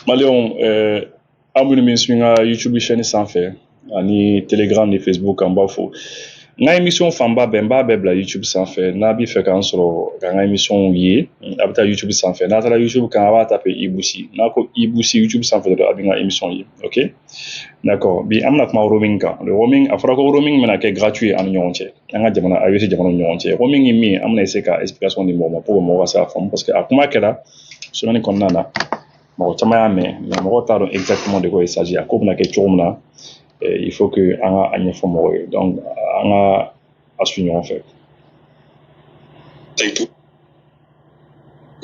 Malion, abonné min swinga YouTube chaîne sans faire, ani Telegram ni Facebook en bas fo. Nga émission famba bemba bebla YouTube sans faire. Na bi fait kan soro nga émission yi, abita YouTube sans faire. Na tala YouTube kan aba taper Ibusi. Na ko Ibusi YouTube sans faire abinga émission yi. OK? D'accord. Bi amna kuma roaming kan. Le roaming afra ko roaming mena ke gratuit en nyonche. Nga jamana ayesi jamana nyonche. Roaming mi amna eseka explication ni mo pour mo wa sa fam parce que akuma keda sonani konna na. Mɔgɔ caman y'a mɛn mais mɔgɔw t'a dɔn exactement de quoi il s'agit. A ko bɛna kɛ cogo min na il faut que an ka a ɲɛfɔ mɔgɔw ye donc an ka a su ɲɔgɔn fɛ. Taïtou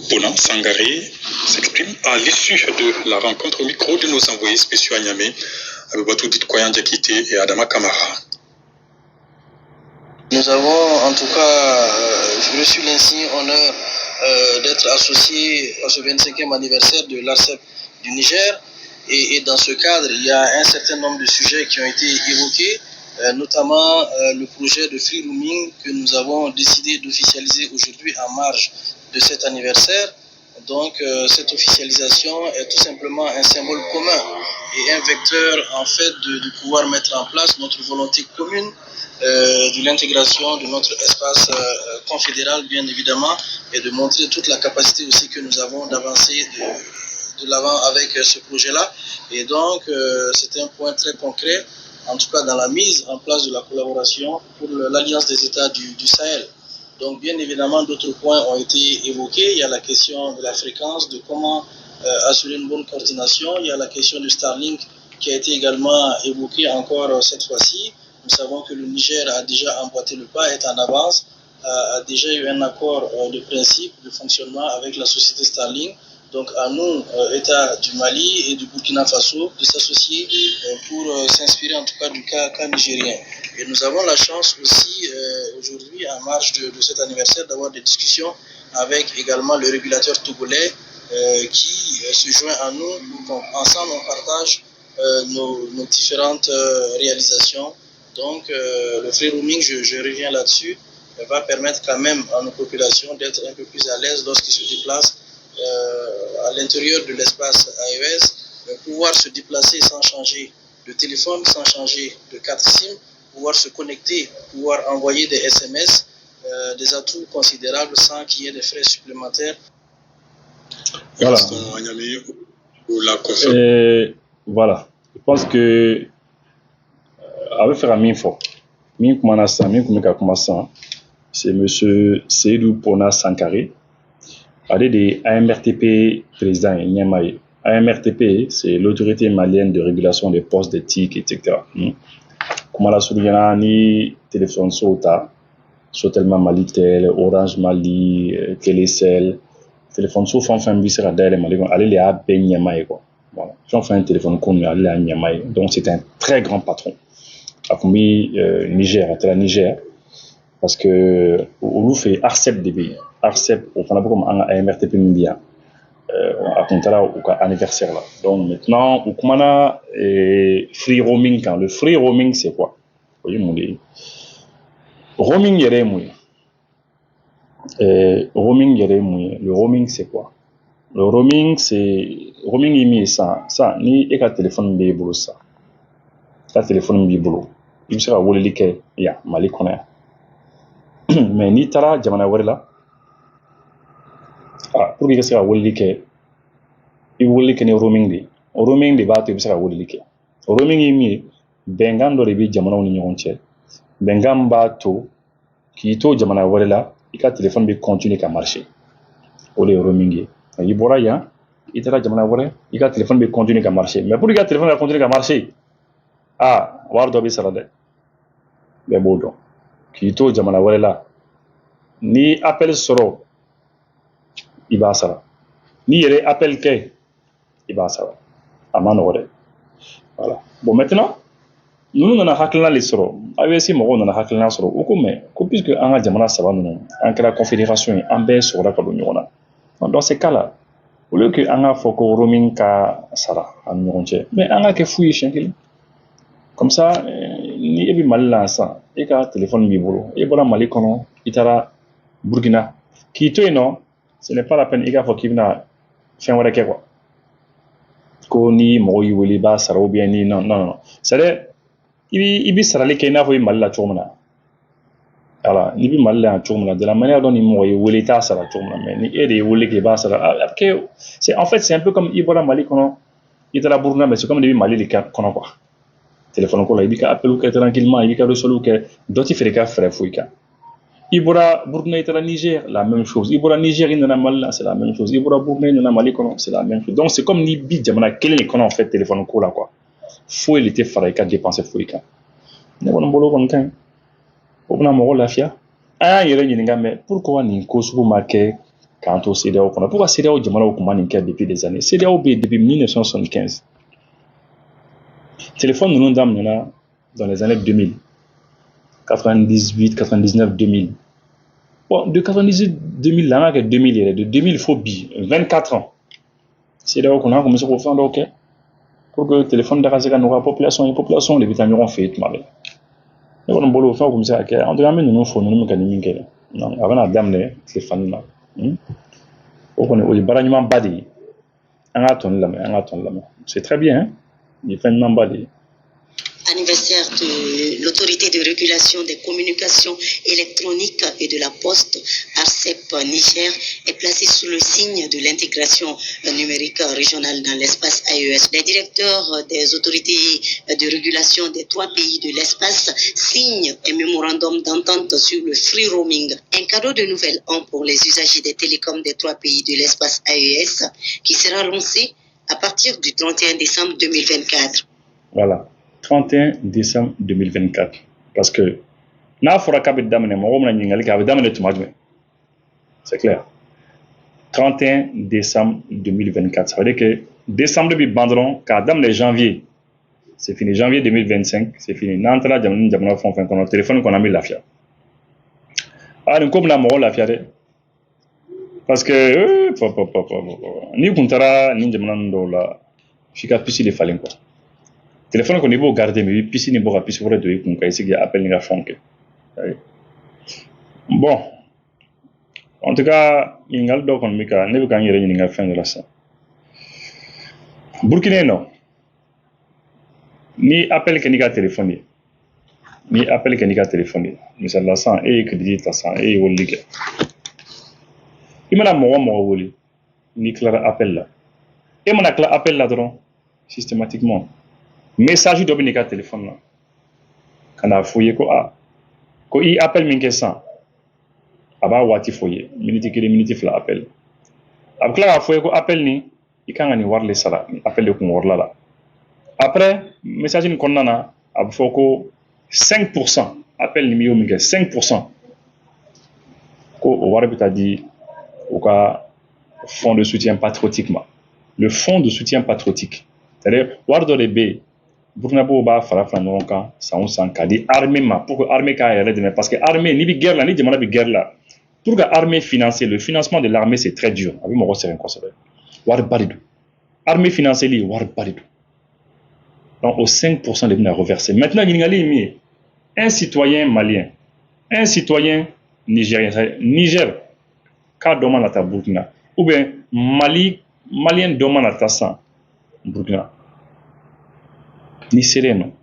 Bonan Sangaré s'exprime à l'issue de la rencontre au micro de nos envoyés spéciaux à Niamey, Abibatou Ditkoyan Diakité et Adama Kamara. Nous avons en tout cas reçu l'insigne honneur d'être associé à ce 25e anniversaire de l'ARCEP du Niger. Et dans ce cadre, il y a un certain nombre de sujets qui ont été évoqués, notamment le projet de free roaming que nous avons décidé d'officialiser aujourd'hui en marge de cet anniversaire. Donc cette officialisation est tout simplement un symbole commun et un vecteur en fait de pouvoir mettre en place notre volonté commune de l'intégration de notre espace confédéral bien évidemment et de montrer toute la capacité aussi que nous avons d'avancer de l'avant avec ce projet-là. Et donc c'est un point très concret, en tout cas dans la mise en place de la collaboration pour l'Alliance des États du Sahel. Donc bien évidemment d'autres points ont été évoqués. Il y a la question de la fréquence, de comment assurer une bonne coordination. Il y a la question du Starlink qui a été également évoquée encore cette fois-ci. Nous savons que le Niger a déjà emboîté le pas, est en avance, a déjà eu un accord de principe de fonctionnement avec la société Starlink. Donc à nous, État du Mali et du Burkina Faso, de s'associer pour s'inspirer en tout cas du cas nigérien. Et nous avons la chance aussi aujourd'hui, en marge de cet anniversaire, d'avoir des discussions avec également le régulateur togolais qui se joint à nous. Donc, ensemble, on partage nos différentes réalisations. Donc le free roaming, je reviens là-dessus, va permettre quand même à nos populations d'être un peu plus à l'aise lorsqu'ils se déplacent à l'intérieur de l'espace AES, pouvoir se déplacer sans changer de téléphone, sans changer de carte SIM, pouvoir se connecter, pouvoir envoyer des SMS, des atouts considérables sans qu'il y ait des frais supplémentaires. Voilà. Voilà. Je pense que avec faire un minfo, c'est monsieur Seydou Pona Sankaré, de AMRTP président Niamey. AMRTP, c'est l'autorité malienne de régulation des postes d'éthique, etc. Comme la soulignera ni téléphone Sota, Sotelma Malitel, Orange Mali, Télécell, téléphone Sofan Fambisera Daile Mali, allez les A Ben Niamey quoi. Voilà. J'en fais un téléphone connu à Niamey. Donc c'est un très grand patron. A commis Niger, à la Niger, parce que on fait ARCEP DB. ARCEP, on a beaucoup en AMRTP India. À ton au anniversaire là. Donc maintenant, on commence free roaming quand le free roaming c'est quoi? Vous voyez mon dieu. Roaming yere mouy. Roaming yere mouy. Le roaming c'est quoi? Le roaming c'est roaming imi ça ni et ka téléphone be bolo ça. Ta téléphone be bolo. Il sera woleli ke ya mali kona. Mais ni tara jamana wari la. Ah, pour que sera woleli ke i woleli ke ni roaming de ba to sera woleli ke. Roaming imi bengan do bi jamana ni ɲɔgɔn cɛ. Bengan ba to k'i to jamana wɛrɛ la i ka téléphone bɛ continuer ka marcher o de ye roaming ye i bɔra yan i taara jamana wɛrɛ i ka téléphone bɛ continuer ka marcher mais pour que i ka téléphone ka continuer ka marcher wari dɔ bɛ sara dɛ bɛɛ b'o dɔn k'i to jamana wɛrɛ la ni appel sɔrɔ i b'a sara ni yɛrɛ appel kɛ i b'a sara a ma nɔgɔ dɛ voilà bon maintenant nous nana hakilina le sɔrɔ AES mɔgɔw nana hakilina sɔrɔ o ko mais ko puisque an ka jamana saba ninnu an kɛra confédération ye an bɛɛ sɔgɔra ka don ɲɔgɔn na dans ces cas là au lieu que an ka fɔ ko roaming ka sara an ni ɲɔgɔn cɛ mais an ka kɛ fu ye siɲɛ kelen comme ça ni e bɛ Mali la sisan e ka téléphone b'i bolo e bɔra Mali kɔnɔ i taara Burkina k'i to yen nɔ ce n'est pas la peine i k'a fɔ k'i bɛna fɛn wɛrɛ kɛ quoi ko ni mɔgɔ y'i wele i b'a sara ou bien ni non c'est-à-dire i bi sarali kɛ i n'a fɔ i Mali la cogo min na voilà ni bi Mali la yan cogo min na de la manière dont ni mɔgɔ y'i wele i t'a sara cogo min na mais ni e de y'i wele k'i b'a sara c'est en fait c'est un peu comme i bɔra Mali kɔnɔ i taara Burukina mais c'est comme de bi Mali de kɔnɔ quoi téléphone ko la i b'i ka appel kɛ tranquillement i b'i ka reçu kɛ dɔ ti feere ka fɛrɛ foyi kan i bɔra Burukina i taara Niger la même chose i bɔra Niger i nana Mali la c'est la même chose i bɔra Burukina i nana Mali kɔnɔ c'est la même chose donc c'est comme ni bi jamana kelen de kɔnɔ en fait téléphone ko la quoi foyi de tɛ fara i ka dépenser foyi kan ne kɔni bolo kɔni kaɲi o bɛna mɔgɔ lafiya an y'an yɛrɛ ɲininka mais pourquoi nin ko sugu ma kɛ k'an to CEDEAO kɔnɔ pourquoi CEDEAO jamanaw tun ma nin kɛ depuis des années CEDEAO bɛ yen depuis 1975 téléphone ninnu daminɛna dans les années 2000 98 99 2000 bon de 98 2000 la an ka kɛ 2000 yɛrɛ de 2000 fo bi 24 ans CEDEAO kɔnɔ an tun bɛ se k'o fɛn dɔw kɛ pour que téléphone da ka se ka nɔgɔya population ye population de bɛ taa ɲɔgɔn fɛ yen tuma bɛɛ ne kɔni bolo o fɛnw tun bɛ se ka kɛ en tout cas an bɛ ninnu fɔ ninnu bɛ ka nin min kɛ donc a bɛna daminɛ téléphone na o kɔni o ye baara ɲumanba de ye an k'a tɔni lamɛn an k'a tɔni lamɛn c'est très bien nin ye fɛn ɲumanba de ye. Anniversaire de l'autorité de régulation des communications électroniques et de la poste, ARCEP Niger, est placé sous le signe de l'intégration numérique régionale dans l'espace AES. Les directeurs des autorités de régulation des 3 pays de l'espace signent un mémorandum d'entente sur le free roaming, un cadeau de nouvel an pour les usagers des télécoms des 3 pays de l'espace AES qui sera lancé à partir du 31 décembre 2024. Voilà. 31 décembre 2024 parce que n'a fɔra k'a bɛ daminɛ mɔgɔ mina ɲininkali kɛ a bɛ daminɛ tuma jumɛn c'est clair 31 décembre 2024 ça veut dire que décembre bɛ ban dɔrɔn k'a daminɛ janvier c'est fini janvier 2025 c'est fini n'an taara jamana fɛn o fɛn kɔnɔ téléphone kɔnɔ an bɛ lafiya nin ko bɛna mɔgɔ lafiya dɛ parce que n'i kun taara nin jamana ninnu dɔw la f'i ka pisi de falen quoi téléphone kɔni i b'o garder mais i bɛ pisi ni bɔ ka pisi wɛrɛ don i kun ka i sigi appel ni ka fɛnw kɛ bon en tout cas ɲininkali dɔ kɔni bɛ ka ne bɛ ka n yɛrɛ ɲininka fɛn dɔ la sisan Burukina nɔ ni appel kɛ n'i ka téléphone ye ni appel kɛ n'i ka téléphone ye misali la sisan e ye crédit ta sisan e ye weleli kɛ i mana mɔgɔ o mɔgɔ wele n'i tilara appel la e mana tila appel la dɔrɔn systématiquement message dɔ bɛ n'i ka téléphone na ka na fɔ i ye ko i appel min kɛ sisan a b'a waati fɔ i ye miniti 1 miniti 2 appel a bɛ tila k'a fɔ i ye ko appel nin i kan ka nin wari de sara ni appel de kun wɔrila la après message nin kɔnɔna na a bɛ fɔ ko 5% appel nin y'o min kɛ 5% ko o wari bɛ taa di u ka fonds de soutien patriotique ma le fonds de soutien patriotique c'est-à-dire wari dɔ de bɛ yen Burukinabew b'a fara ɲɔgɔn kan san o san k'a di armée ma pour que armée k'a yɛrɛ dɛmɛ parce que armée n'i bɛ guerre la ni jamana bɛ guerre la pour que armée financer le financement de l'armée c'est très dur a bɛ mɔgɔ sɛgɛn kosɛbɛ wari ba de don armée financeli wari ba de don donc o 5% de bɛna reverser maintenant ɲininkali ye min ye un citoyen malien un citoyen nigérien Niger k'a dɔ mana taa Burukina ou bien malien dɔ mana taa san Burukina ni sere non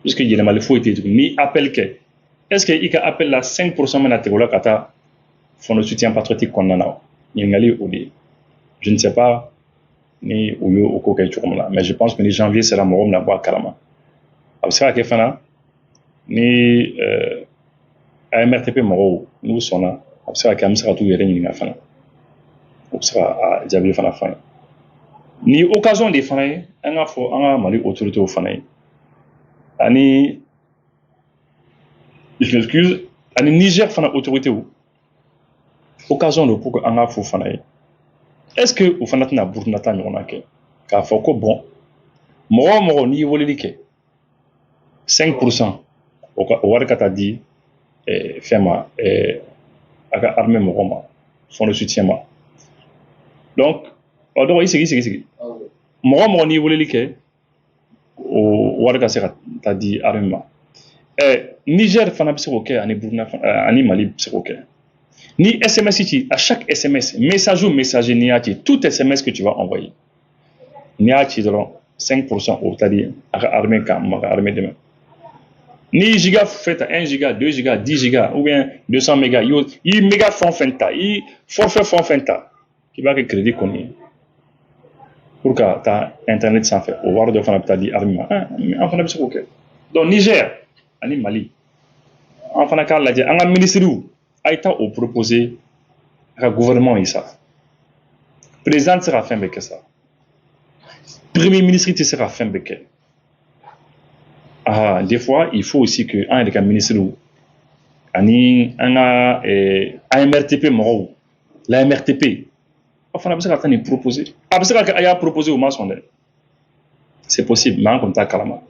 puisque yɛlɛmali foyi tɛ tuguni ni appel kɛ est-ce que i ka appel la 5% bɛna tigɛ o la ka taa fonds de soutien patriotique kɔnɔna na ɲininkali o de ye je ne sais pas ni u y'o ko kɛ cogo min na mais je pense que ni janvier sera mɔgɔ bɛna bɔ a kalama a bɛ se ka kɛ fana ni AMRTP mɔgɔw n'u sɔnna a bɛ se ka kɛ an bɛ se ka t'u yɛrɛ ɲininka fana u bɛ se ka jaabi fana fɔ an ye ni occasion de fana ye an ka fɔ an ka Mali autorités fana ye ani je m'excuse ani Niger fana autorités occasion de pour que an ka fɔ fana ye est-ce que o fana tɛna Burukina ta ɲɔgɔnna kɛ k'a fɔ ko bon mɔgɔ o mɔgɔ n'i ye weleli kɛ 5% o wari ka taa di fɛn ma a ka armée mɔgɔ ma fonds de soutien ma donc donc i sigi mɔgɔ mɔgɔ n'i ye weleli kɛ o wari ka se ka taa di armée ma Niger fana bɛ se k'o kɛ ani Burukina ani Mali bɛ se k'o kɛ ni SMS ci à chaque SMS message ou message n'i y'a ci tout SMS que tu vas envoyer Ni a ci dɔrɔn 5% o ta di a ka armée kan ma ka armée dɛmɛ. Ni giga fait 1 giga, 2 giga, 10 giga ou bien 200 mégas, i méga fond fenta, i forfait fond fenta qui va que crédit kɔni pour que ta internet sanfɛ o wari dɔ fana bɛ taa di armée ma. An fana bɛ se k'o kɛ. Donc Niger ani Mali an fana k'a lajɛ an ka ministres a ye taa o proposer a ka gouvernement ye sa. Président tɛ se ka fɛn bɛɛ kɛ sa. Premier ministre tɛ se ka fɛn bɛɛ kɛ. Des fois il faut aussi que an yɛrɛ ka ministres ani an ka AMRTP mɔgɔw la MRTP a fana bɛ se ka taa nin proposer. A bɛ se ka kɛ a y'a proposer o ma sɔn dɛ. C'est possible mais an kɔni t'a kalama.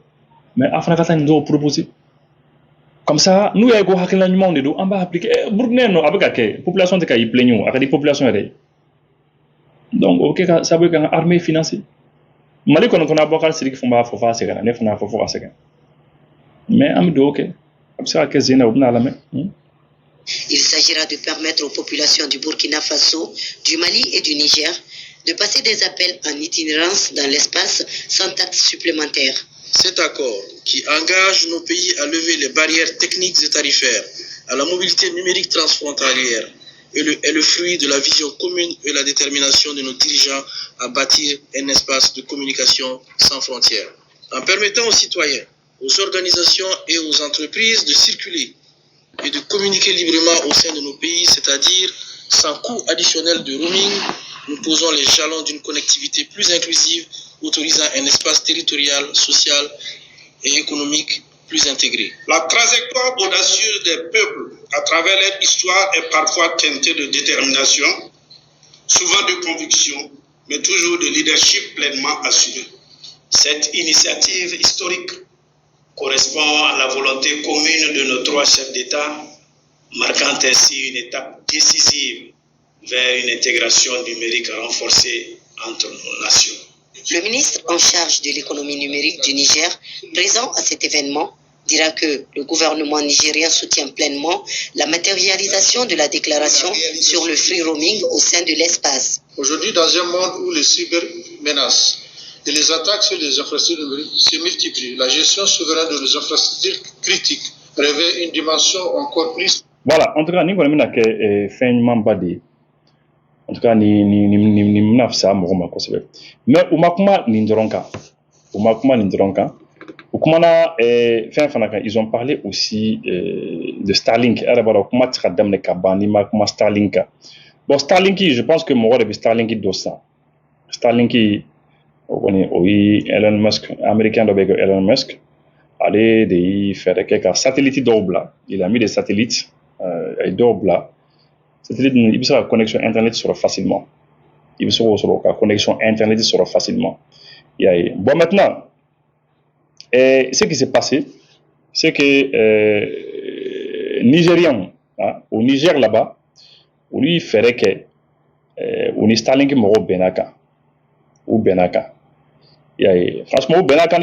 Mais a fana ka taa nin dɔw proposer. Comme ça n'u y'a ye ko hakilina ɲumanw de don an b'a appliquer. Burukina nɔ a bɛ ka kɛ population tɛ ka i plaigner o a ka di population yɛrɛ ye. Donc o bɛ kɛ ka sababu ye ka n ka armée financer. Mali kɔni kɔnɔ Abubakar Sidiki fana b'a fɔ f'a sɛgɛnna ne fana y'a fɔ fo ka sɛgɛn. Mais an bɛ dugawu kɛ a bɛ se ka kɛ sen na o bɛna a lamɛn. Il s'agira de permettre aux populations du Burkina Faso, du Mali et du Niger de passer des appels en itinérance dans l'espace sans taxe supplémentaire. Cet accord, qui engage nos pays à lever les barrières techniques et tarifaires à la mobilité numérique transfrontalière, est le fruit de la vision commune et la détermination de nos dirigeants à bâtir un espace de communication sans frontières. En permettant aux citoyens, aux organisations et aux entreprises de circuler et de communiquer librement au sein de nos pays, c'est-à-dire sans coût additionnel de roaming, nous posons les jalons d'une connectivité plus inclusive, autorisant un espace territorial, social et économique plus intégré. La trajectoire audacieuse des peuples à travers leur histoire est parfois teintée de détermination, souvent de conviction, mais toujours de leadership pleinement assumé. Cette initiative historique correspond à la volonté commune de nos 3 chefs d'État, marquant ainsi une étape décisive vers une intégration numérique renforcée entre nos nations. Le ministre en charge de l'économie numérique du Niger, présent à cet événement, dira que le gouvernement nigérien soutient pleinement la matérialisation de la déclaration sur le free roaming au sein de l'espace. Aujourd'hui, dans un monde où les cybermenaces et les attaques sur les infrastructures numériques se multiplient, la gestion souveraine de nos infrastructures critiques revêt une dimension encore plus. Voilà, en tout cas, nous avons fait un badi. En tout cas, nous avons fait ça, mais ils ont parlé aussi de Starlink. Bon, Starlink, je pense que moi, je Starlink dosa. Starlink, oui, Elon Musk, américain avec Elon Musk, allez de faire quelques satellites double. Il a mis des satellites double. Satellite, il peut la connexion internet sera facilement. Il peut la connexion internet sera facilement. Bon, maintenant, ce qui s'est passé, c'est que Nigérian, au Niger là-bas, où lui ferait que on est Starlink moro Benaka ou Benaka. Franchement, au Benaka.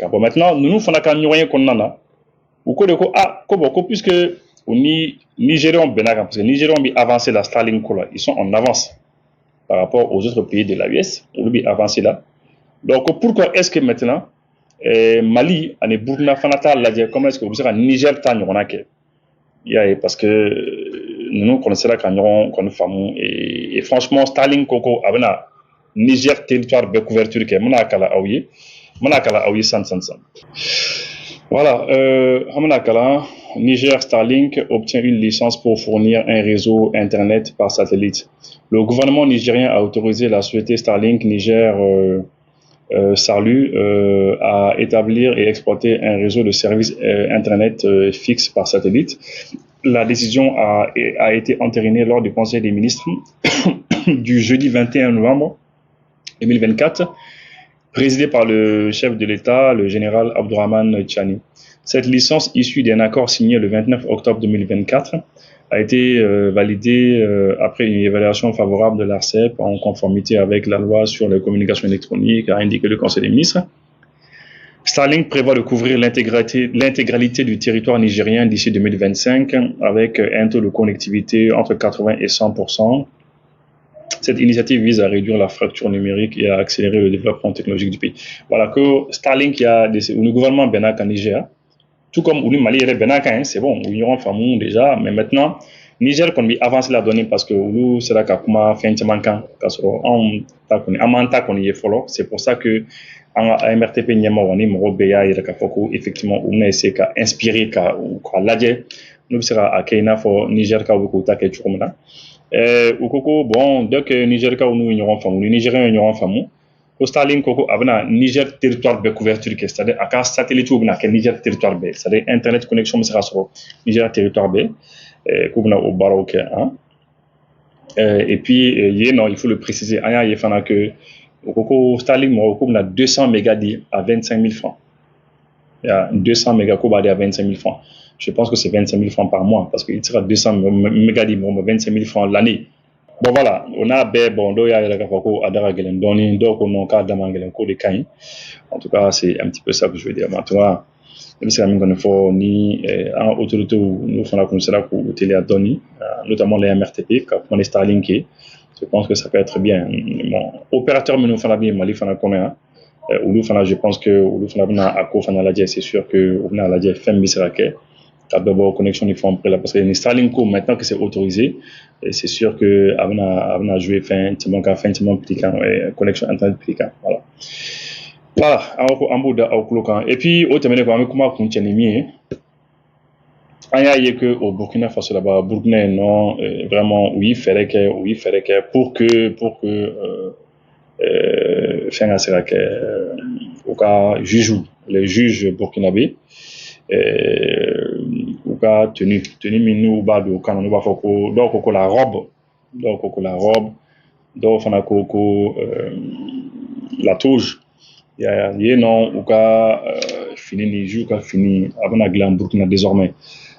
Bon, maintenant, nous faisons un rien qu'on en a. Ou puisque on est Nigérian Benaka, parce que Nigérian a avancé la Starlink là, ils sont en avance par rapport aux autres pays de l'US. On a avancé là. Donc, pourquoi est-ce que maintenant Mali, et Burkina Faso, comment est-ce que vous savez Niger parce que nous connaissons la canyon qu'on fait et franchement Starlink Coco avec la Niger territoire de couverture qui est Manakala Aouye sans. Voilà, Niger Starlink obtient une licence pour fournir un réseau internet par satellite. Le gouvernement nigérien a autorisé la société Starlink Niger à établir et exploiter un réseau de services internet fixe par satellite. La décision a été entérinée lors du Conseil des ministres du jeudi 21 novembre 2024, présidé par le chef de l'État, le général Abdourahmane Tchani. Cette licence, issue d'un accord signé le 29 octobre 2024, a été validée après une évaluation favorable de l'ARCEP en conformité avec la loi sur les communications électroniques, a indiqué le Conseil des ministres. Starlink prévoit de couvrir l'intégralité du territoire nigérien d'ici 2025 avec un taux de connectivité entre 80 et 100%. Cette initiative vise à réduire la fracture numérique et à accélérer le développement technologique du pays. Voilà que Starlink, le gouvernement Benak en Niger, tout comme le Mali et le Benak, c'est bon, ils auront fait déjà, mais maintenant, Niger qu'on a avancé la donnée parce que nous c'est là qu'on fait un manquant, c'est pour ça que en MRTP Nyama on est Morobeya et effectivement on a essayé d'inspirer ou l'adje nous sera à Kenya pour Niger ka ou ta ke chukomna bon dès que Niger ka nous ignorons famu les Nigériens ignorons famu au Starlink koko avana Niger territoire de couverture que c'est-à-dire à satellite ou na Niger territoire B c'est-à-dire internet connexion sera sur Niger territoire B kubna au baroque hein et puis il faut le préciser aya yefana que au Starlink mo a 200 mégabits à 25 000 francs. Il y a 200 mégabits à 25 000 francs. Je pense que c'est 25 000 francs par mois parce qu'il sera 200 mégabits 25 000 francs l'année. Bon voilà, on a bon do ya la fako adara gelen doni do ko non ka dama gelen ko de kain. En tout cas, c'est un petit peu ça que je veux dire. Maintenant, même si on faut ni en autorité nous font la conseiller pour télé à doni, notamment les MRTP comme les Starlink. Je pense que ça peut être bien. Bon, opérateur mais nous faisons bien Mali fana connaît ou je pense que ou fana ako fana la c'est sûr que on a la dia femme bisera que d'abord connexion il faut en parce que les Starlink maintenant que c'est autorisé c'est sûr que avena jouer fin petit connexion internet petit voilà en bout de et puis au terme de comment continuer que au Burkina Faso là-bas, Burkina non vraiment oui ferait que pour que faire ça que au cas les juges burkinabés au cas tenu minou ba do kana no ba foko donc la robe donc fana koko la touche il y a non au cas fini ni jour ka fini avant glan Burkina désormais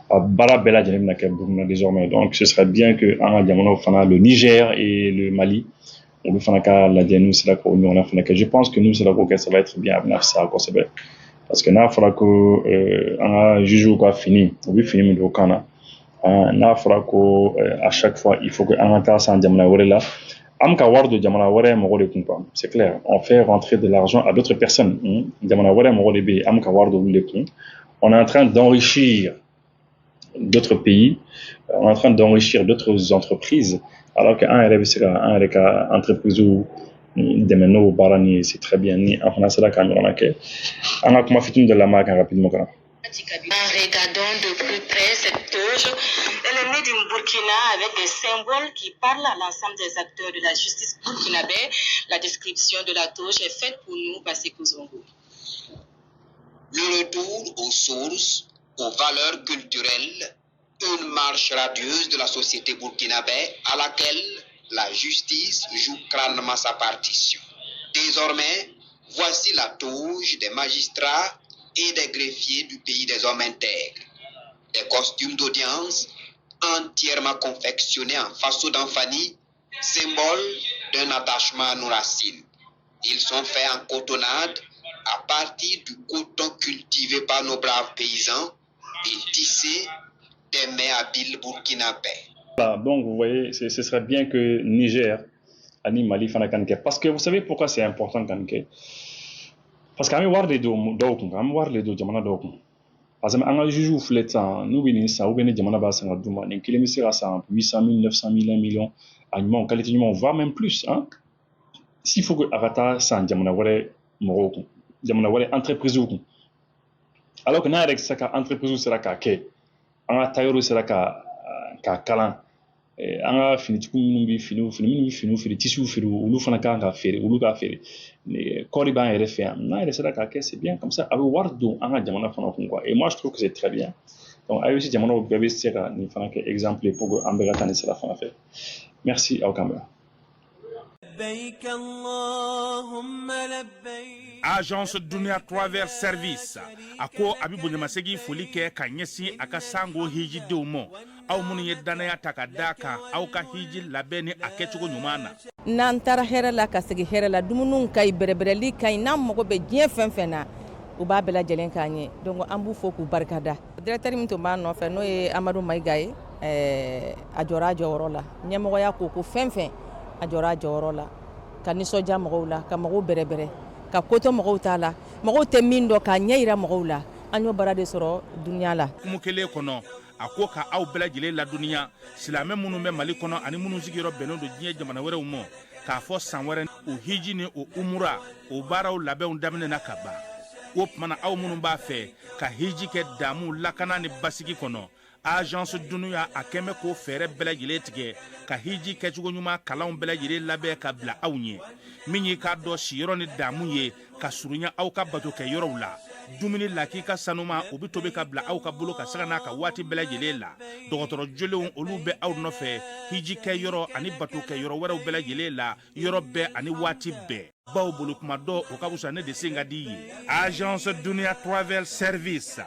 Bara Bella Burkina désormais. Donc ce serait bien que le Niger et le Mali, on fait la nous c'est là qu'on a fait. Je pense que nous c'est là que ça va être bien à ça parce que là il faudra que un juge quoi fini, oui fini mais au Cana. Là il faudra que à chaque fois il faut que un tas sans Jamana là. Amka wardo Jamana Wore mo de kumpa. C'est clair, on fait rentrer de l'argent à d'autres personnes. Jamana Wore mo de be amka wardo le kun. On est en train d'enrichir d'autres pays, on est en train d'enrichir d'autres entreprises, alors qu'un entreprise ou des menus barani c'est très bien ni en France là quand on a que on a comment fait de la marque rapidement. Regardons de plus près cette toge. Elle est née du Burkina avec des symboles qui parlent à l'ensemble des acteurs de la justice burkinabé. La description de la toge est faite pour nous par Sékou Zongo. Le retour aux sources, aux valeurs culturelles, une marche radieuse de la société burkinabé à laquelle la justice joue crânement sa partition. Désormais, voici la touche des magistrats et des greffiers du pays des hommes intègres. Des costumes d'audience entièrement confectionnés en faso d'Anfani, symbole d'un attachement à nos racines. Ils sont faits en cotonnade à partir du coton cultivé par nos braves paysans et tissé des mains habiles burkinabés. Donc vous voyez, ce serait bien que Niger, Ani Mali, Fanakanke, parce que vous savez pourquoi c'est important Kanke? Parce qu'à voir les deux, Jamana Dokun. Parce que en juge flet nous venons ça, ou bien Jamana Bassa Douma, les kilomètres à 800 000, 900 000, 1 million, en qualité voire même plus. Hein? S'il faut que Arata sans Jamana Wale Moroko, Jamana Wale entreprise ou alors que n'a ça entreprise sera qu'à en tailleur sera qu'à Kalan. Anga fini tukunumbi fini tissu fini ulu fana kan ka fere ulu ka fere mais Koriban est refait na il sera ka c'est bien comme ça avec wardo anga jamana fana quoi et moi je trouve que c'est très bien donc ayo si jamana bébé sera ni fana que exemple pour ambega tani sera fana fait merci au caméra. Agence Dunia Travel Service ako abibu nyamasegi fulike kanyesi akasango hiji deumo au muni yedana takadaka au ka hiji labeni akechugo nyumana nantara hera la kasegi hera la dumunun kay berebereli kay nam mogo be dien fenfena u ba bela jelen kanye donc ambu foku barkada directeur minto ba no fe no e Amadou Maïgaye a jora joro la nyamo ya ko fenfen a jɔra a jɔyɔrɔ la ka nisɔndiya mɔgɔw la ka mɔgɔw bɛrɛbɛrɛ ka koto mɔgɔw t'a la mɔgɔw tɛ min dɔn k'a ɲɛ yira mɔgɔw la an y'o baara de sɔrɔ duniya la. Kumu kelen kɔnɔ a ko ka aw bɛɛ lajɛlen ladɔnniya silamɛ minnu bɛ Mali kɔnɔ ani minnu sigiyɔrɔ bɛnnen don diɲɛ jamana wɛrɛw ma k'a fɔ san wɛrɛ o hiji ni o umura o baaraw labɛnw daminɛna ka ban. O tumana aw minnu b'a fɛ ka hiji kɛ damu lakana ni basigi kɔnɔ agence dunuya a kɛmɛ k'o fɛɛrɛ bɛɛ lajɛlen tigɛ ka hiji kɛcogo ɲuman kalanw bɛɛ lajɛlen labɛn ka bila aw ɲɛ min ye k'a dɔn siyɔrɔ ni damu ye ka surunya aw ka bato kɛ yɔrɔw la dumuni lak'i ka sanuma o bi tobi ka bila aw ka bolo ka saga n'a ka waati bɛɛ lajɛlen la dɔgɔtɔrɔ jolenw olu bɛ aw nɔfɛ hiji kɛ yɔrɔ ani bato kɛ yɔrɔ wɛrɛw bɛɛ lajɛlen la yɔrɔ bɛɛ ani waati bɛɛ baw bolo kuma dɔ o ka fusa ne de sen ka di ye agence dunuya travel service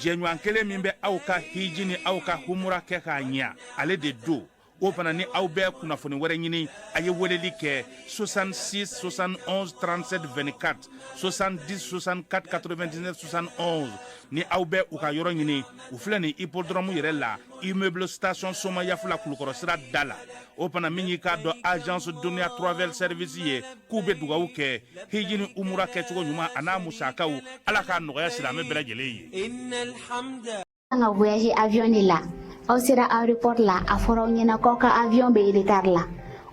jɛɲɔgɔn kelen min bɛ aw ka hiji ni aw ka humura kɛ k'a ɲɛ ale de do o fana ni aw bɛɛ kunnafoni wɛrɛ ɲini a ye weleli kɛ 66 71 37 24 70 64 99 71 ni aw bɛɛ u ka yɔrɔ ɲini u filɛ nin hippodrome yɛrɛ la immeuble station Soma Yafula Kulukɔrɔ sira da la o fana min y'i k'a dɔn agence dunuya travel service ye k'u bɛ dugawu kɛ hiji ni umura kɛcogo ɲuman a n'a musakaw ala k'a nɔgɔya silamɛ bɛɛ lajɛlen ye. An ka voyage avion de la aw sera aéroport la a fɔra aw ɲɛna k'aw ka avion bɛ retard la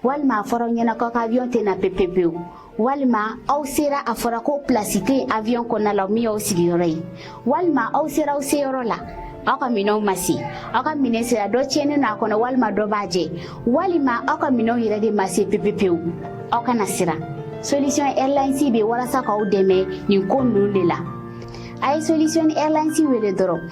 walima a fɔra aw ɲɛna k'aw ka avion tɛna pepepewu walima aw sera a fɔra ko place tɛ avion kɔnɔna la min y'aw sigiyɔrɔ ye walima aw sera aw seyɔrɔ la aw ka minɛnw ma se aw ka minɛn sera dɔ tiɲɛnen no a kɔnɔ walima dɔ b'a jɛ walima aw ka minɛnw yɛrɛ de ma se pepepewu aw kana siran Solution Airlines bɛ walasa k'aw dɛmɛ nin ko ninnu de la a ye Solution Airlines wele dɔrɔn